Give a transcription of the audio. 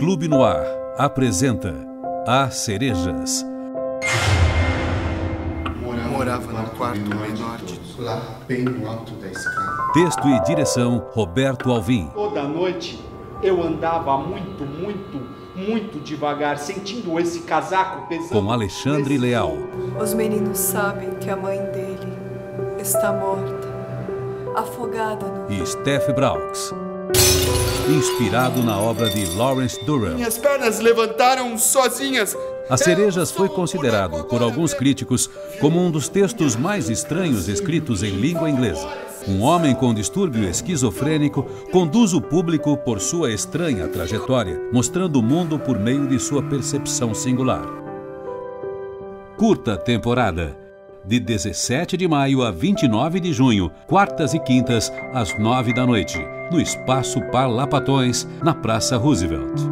Clube no Ar apresenta As Cerejas. Morava no quarto menor de lá bem no alto da escada. Texto e direção, Roberto Alvim. Toda noite eu andava muito devagar, sentindo esse casaco pesando. Com Alexandre Leal. Os meninos sabem que a mãe dele está morta, afogada no... E Steph Braux. Inspirado na obra de Lawrence Durrell. Minhas pernas levantaram sozinhas. As Cerejas foi considerado por alguns críticos como um dos textos mais estranhos escritos em língua inglesa. Um homem com distúrbio esquizofrênico conduz o público por sua estranha trajetória, mostrando o mundo por meio de sua percepção singular. Curta temporada, de 17 de maio a 29 de junho, quartas e quintas, às 9 da noite, no Espaço Parlapatões, na Praça Roosevelt.